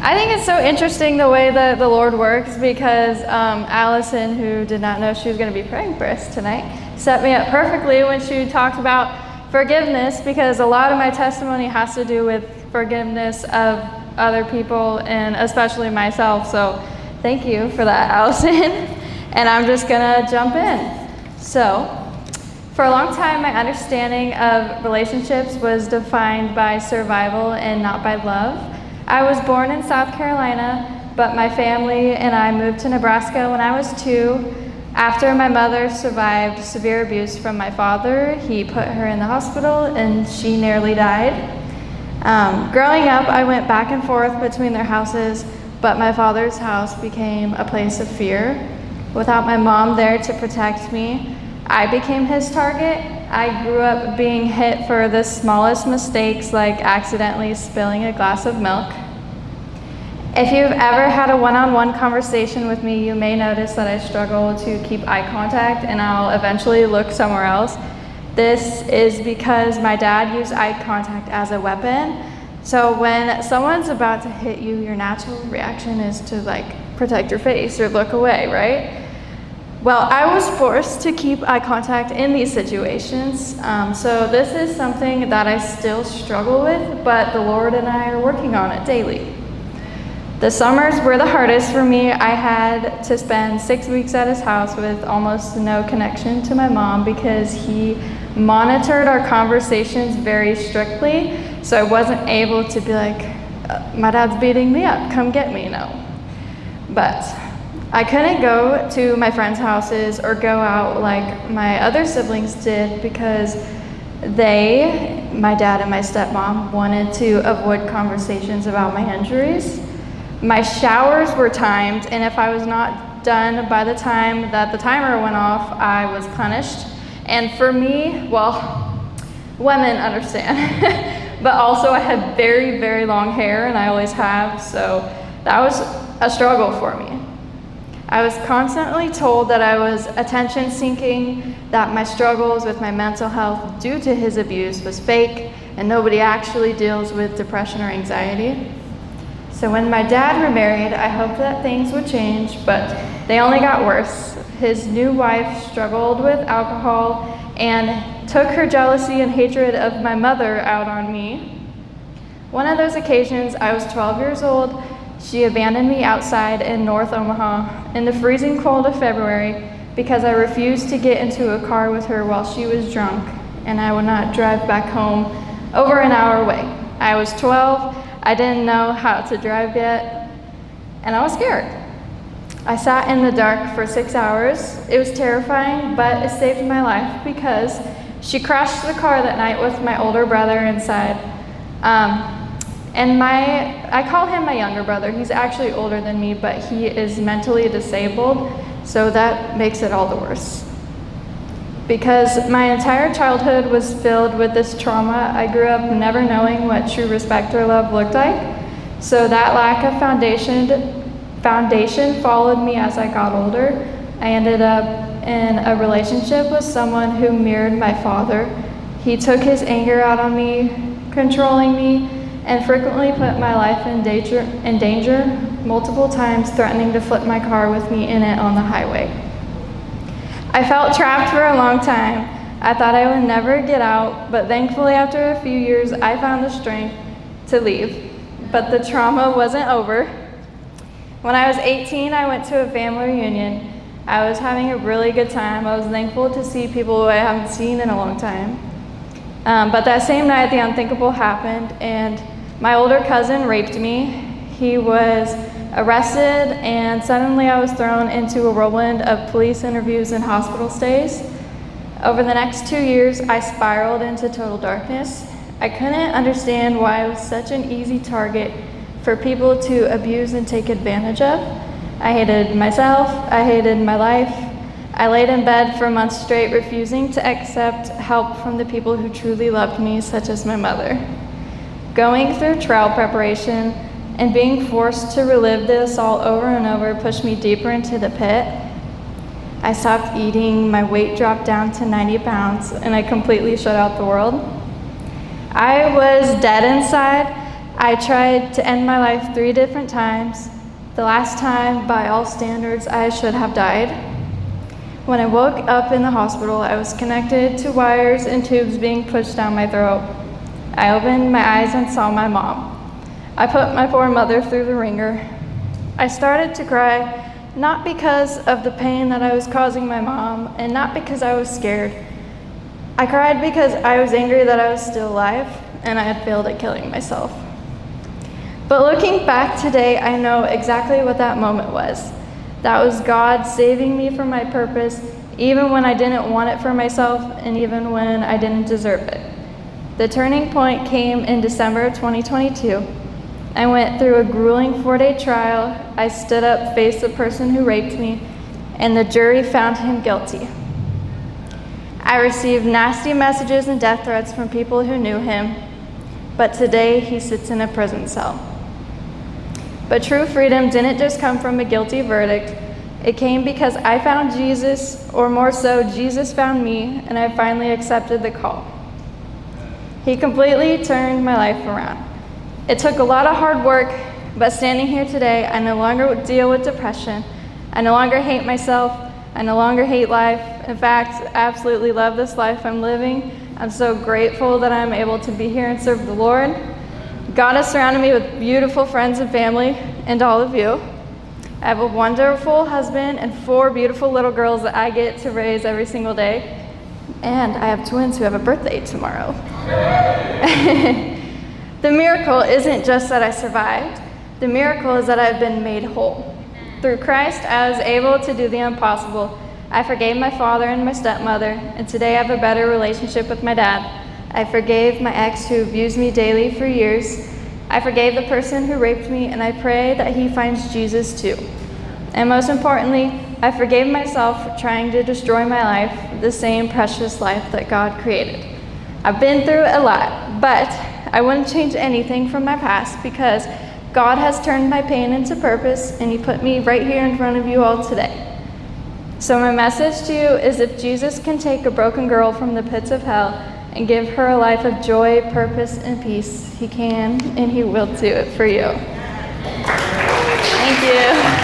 I think it's so interesting the way that the Lord works because Allison, who did not know she was going to be praying for us tonight, set me up perfectly when she talked about forgiveness, because a lot of my testimony has to do with forgiveness of other people and especially myself. So thank you for that, Allison. And I'm just going to jump in. So for a long time, my understanding of relationships was defined by survival and not by love. I was born in South Carolina, but my family and I moved to Nebraska when I was 2. After my mother survived severe abuse from my father, he put her in the hospital and she nearly died. Growing up, I went back and forth between their houses, but my father's house became a place of fear. Without my mom there to protect me, I became his target. I grew up being hit for the smallest mistakes, like accidentally spilling a glass of milk. If you've ever had a one-on-one conversation with me, you may notice that I struggle to keep eye contact and I'll eventually look somewhere else. This is because my dad used eye contact as a weapon. So when someone's about to hit you, your natural reaction is to protect your face or look away, right? Well, I was forced to keep eye contact in these situations. So this is something that I still struggle with, but the Lord and I are working on it daily. The summers were the hardest for me. I had to spend 6 weeks at his house with almost no connection to my mom because he monitored our conversations very strictly. So I wasn't able to be like, my dad's beating me up, come get me, no. But I couldn't go to my friends' houses or go out like my other siblings did because my dad and my stepmom, wanted to avoid conversations about my injuries. My showers were timed, and if I was not done by the time that the timer went off, I was punished. And for me, well, women understand, but also I had very, very long hair, and I always have, so that was a struggle for me. I was constantly told that I was attention seeking, that my struggles with my mental health due to his abuse was fake, and nobody actually deals with depression or anxiety. So when my dad remarried, I hoped that things would change, but they only got worse. His new wife struggled with alcohol and took her jealousy and hatred of my mother out on me. One of those occasions, I was 12 years old. She abandoned me outside in North Omaha in the freezing cold of February because I refused to get into a car with her while she was drunk, and I would not drive back home over an hour away. I was 12. I didn't know how to drive yet, and I was scared. I sat in the dark for 6 hours. It was terrifying, but it saved my life because she crashed the car that night with my older brother inside. And I call him my younger brother. He's actually older than me, but he is mentally disabled, so that makes it all the worse. Because my entire childhood was filled with this trauma, I grew up never knowing what true respect or love looked like. So that lack of foundation followed me as I got older. I ended up in a relationship with someone who mirrored my father. He took his anger out on me, controlling me, and frequently put my life in danger, multiple times threatening to flip my car with me in it on the highway. I felt trapped for a long time. I thought I would never get out, but thankfully after a few years, I found the strength to leave. But the trauma wasn't over. When I was 18, I went to a family reunion. I was having a really good time. I was thankful to see people who I haven't seen in a long time. But that same night, the unthinkable happened, and my older cousin raped me. He was arrested, and suddenly I was thrown into a whirlwind of police interviews and hospital stays. Over the next 2 years, I spiraled into total darkness. I couldn't understand why I was such an easy target for people to abuse and take advantage of. I hated myself, I hated my life. I laid in bed for months straight, refusing to accept help from the people who truly loved me, such as my mother. Going through trial preparation and being forced to relive the assault over and over pushed me deeper into the pit. I stopped eating, my weight dropped down to 90 pounds, and I completely shut out the world. I was dead inside. I tried to end my life 3 different times. The last time, by all standards, I should have died. When I woke up in the hospital, I was connected to wires and tubes being pushed down my throat. I opened my eyes and saw my mom. I put my poor mother through the ringer. I started to cry, not because of the pain that I was causing my mom, and not because I was scared. I cried because I was angry that I was still alive, and I had failed at killing myself. But looking back today, I know exactly what that moment was. That was God saving me from my purpose, even when I didn't want it for myself, and even when I didn't deserve it. The turning point came in December of 2022. I went through a grueling 4-day trial. I stood up, faced the person who raped me, and the jury found him guilty. I received nasty messages and death threats from people who knew him, but today he sits in a prison cell. But true freedom didn't just come from a guilty verdict. It came because I found Jesus, or more so, Jesus found me, and I finally accepted the call. He completely turned my life around. It took a lot of hard work, but standing here today, I no longer deal with depression. I no longer hate myself. I no longer hate life. In fact, I absolutely love this life I'm living. I'm so grateful that I'm able to be here and serve the Lord. God has surrounded me with beautiful friends and family, and all of you. I have a wonderful husband and 4 beautiful little girls that I get to raise every single day. And I have twins who have a birthday tomorrow. The miracle isn't just that I survived. The miracle is that I've been made whole. Through Christ, I was able to do the impossible. I forgave my father and my stepmother, and today I have a better relationship with my dad. I forgave my ex who abused me daily for years. I forgave the person who raped me, and I pray that he finds Jesus too. And most importantly, I forgave myself for trying to destroy my life, the same precious life that God created. I've been through a lot, but I wouldn't change anything from my past because God has turned my pain into purpose, and he put me right here in front of you all today. So my message to you is, if Jesus can take a broken girl from the pits of hell and give her a life of joy, purpose, and peace, he can and he will do it for you. Thank you.